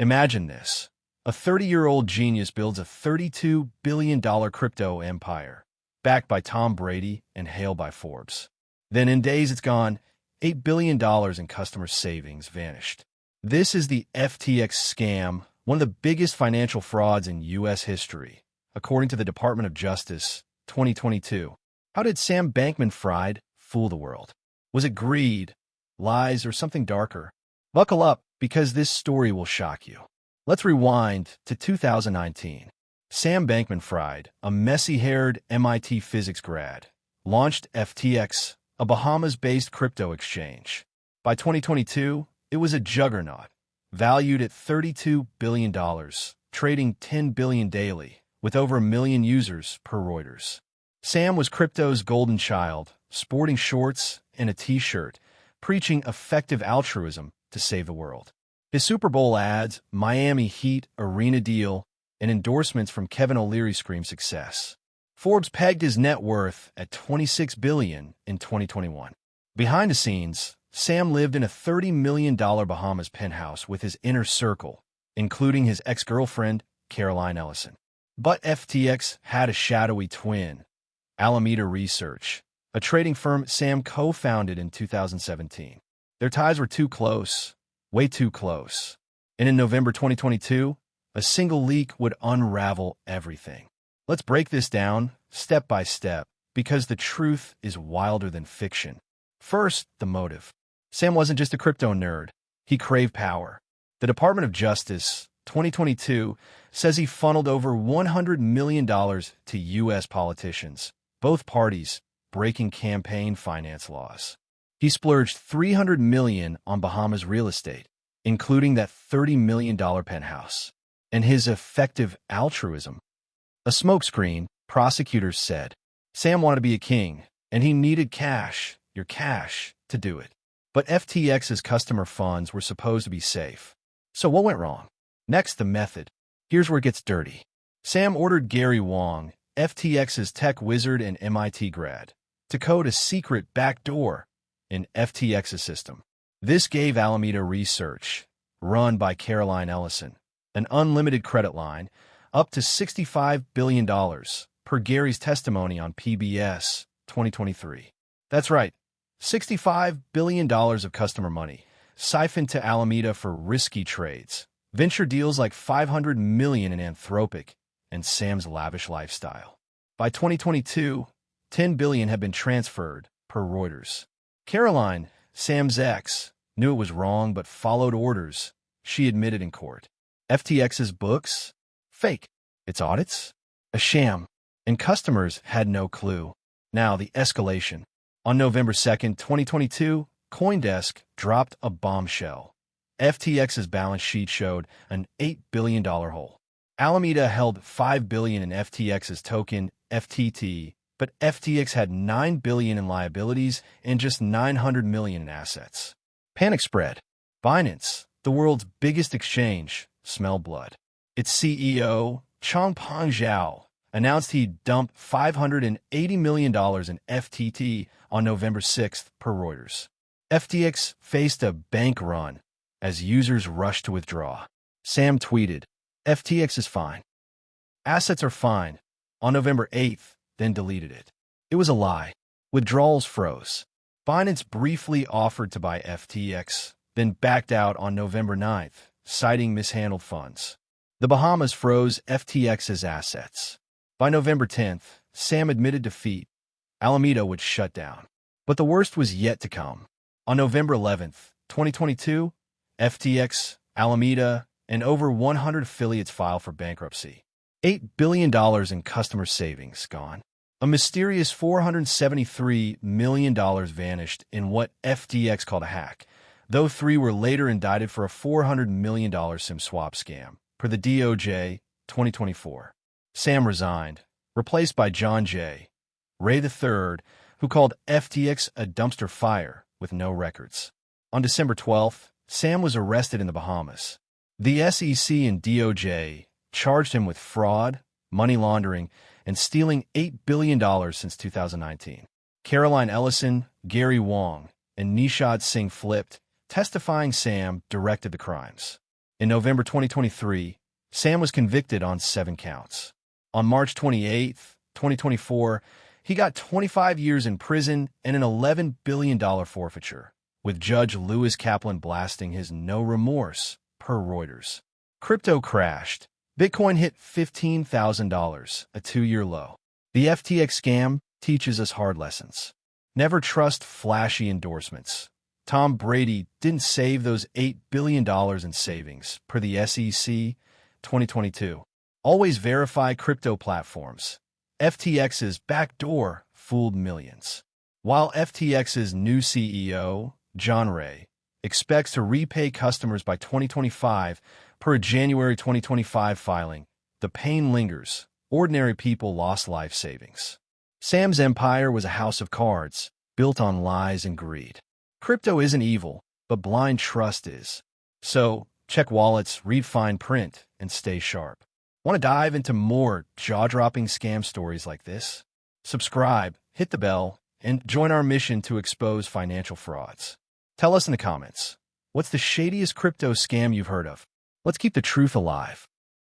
Imagine this. A 30-year-old genius builds a $32 billion crypto empire, backed by Tom Brady and hailed by Forbes. Then in days it's gone, $8 billion in customer savings vanished. This is the FTX scam, one of the biggest financial frauds in U.S. history, according to the Department of Justice, 2022. How did Sam Bankman-Fried fool the world? Was it greed, lies, or something darker? Buckle up, because this story will shock you. Let's rewind to 2019. Sam Bankman-Fried, a messy-haired MIT physics grad, launched FTX, a Bahamas-based crypto exchange. By 2022, it was a juggernaut, valued at $32 billion, trading $10 billion daily, with over 1 million users per Reuters. Sam was crypto's golden child, sporting shorts and a t-shirt, preaching effective altruism to save the world. His Super Bowl ads, Miami Heat arena deal, and endorsements from Kevin O'Leary scream success. Forbes pegged his net worth at $26 billion in 2021. Behind the scenes, Sam lived in a $30 million Bahamas penthouse with his inner circle, including his ex-girlfriend, Caroline Ellison. But FTX had a shadowy twin, Alameda Research, a trading firm Sam co-founded in 2017. Their ties were too close, way too close. And in November 2022, a single leak would unravel everything. Let's break this down step by step, because the truth is wilder than fiction. First, the motive. Sam wasn't just a crypto nerd. He craved power. The Department of Justice, 2022, says he funneled over $100 million to U.S. politicians, both parties breaking campaign finance laws. He splurged $300 million on Bahamas real estate, including that $30 million penthouse. And his effective altruism. A smokescreen, prosecutors said. Sam wanted to be a king, and he needed cash, your cash, to do it. But FTX's customer funds were supposed to be safe. So what went wrong? Next, the method. Here's where it gets dirty. Sam ordered Gary Wang, FTX's tech wizard and MIT grad, to code a secret backdoor in FTX's system. This gave Alameda Research, run by Caroline Ellison, an unlimited credit line, up to $65 billion, per Gary's testimony on PBS 2023. That's right, $65 billion of customer money, siphoned to Alameda for risky trades, venture deals like $500 million in Anthropic, and Sam's lavish lifestyle. By 2022, $10 billion had been transferred, per Reuters. Caroline, Sam's ex, knew it was wrong but followed orders, she admitted in court. FTX's books? Fake. Its audits? A sham. And customers had no clue. Now, the escalation. On November 2nd, 2022, CoinDesk dropped a bombshell. FTX's balance sheet showed an $8 billion hole. Alameda held $5 billion in FTX's token, FTT, but FTX had $9 billion in liabilities and just $900 million in assets. Panic spread. Binance, the world's biggest exchange, smelled blood. Its CEO, Changpeng Zhao, announced he'd dumped $580 million in FTT on November 6th, per Reuters. FTX faced a bank run as users rushed to withdraw. Sam tweeted, FTX is fine. Assets are fine. On November 8th, then deleted it. It was a lie. Withdrawals froze. Binance briefly offered to buy FTX, then backed out on November 9th, citing mishandled funds. The Bahamas froze FTX's assets. By November 10th, Sam admitted defeat. Alameda would shut down. But the worst was yet to come. On November 11th, 2022, FTX, Alameda, and over 100 affiliates filed for bankruptcy. $8 billion in customer savings gone. A mysterious $473 million vanished in what FTX called a hack, though 3 were later indicted for a $400 million SIM swap scam, per the DOJ, 2024. Sam resigned, replaced by John J. Ray III, who called FTX a dumpster fire with no records. On December 12th, Sam was arrested in the Bahamas. The SEC and DOJ charged him with fraud, money laundering, and stealing $8 billion since 2019. Caroline Ellison, Gary Wang, and Nishad Singh flipped, testifying Sam directed the crimes. In November 2023, Sam was convicted on 7 counts. On March 28, 2024, he got 25 years in prison and an $11 billion forfeiture, with Judge Lewis Kaplan blasting his no remorse, per Reuters. Crypto crashed. Bitcoin hit $15,000, a 2-year low. The FTX scam teaches us hard lessons. Never trust flashy endorsements. Tom Brady didn't save those $8 billion in savings, per the SEC, 2022. Always verify crypto platforms. FTX's backdoor fooled millions. While FTX's new CEO, John Ray, expects to repay customers by 2025 per a January 2025 filing, the pain lingers. Ordinary people lost life savings. Sam's empire was a house of cards, built on lies and greed. Crypto isn't evil, but blind trust is. So, check wallets, read fine print, and stay sharp. Want to dive into more jaw-dropping scam stories like this? Subscribe, hit the bell, and join our mission to expose financial frauds. Tell us in the comments, what's the shadiest crypto scam you've heard of? Let's keep the truth alive.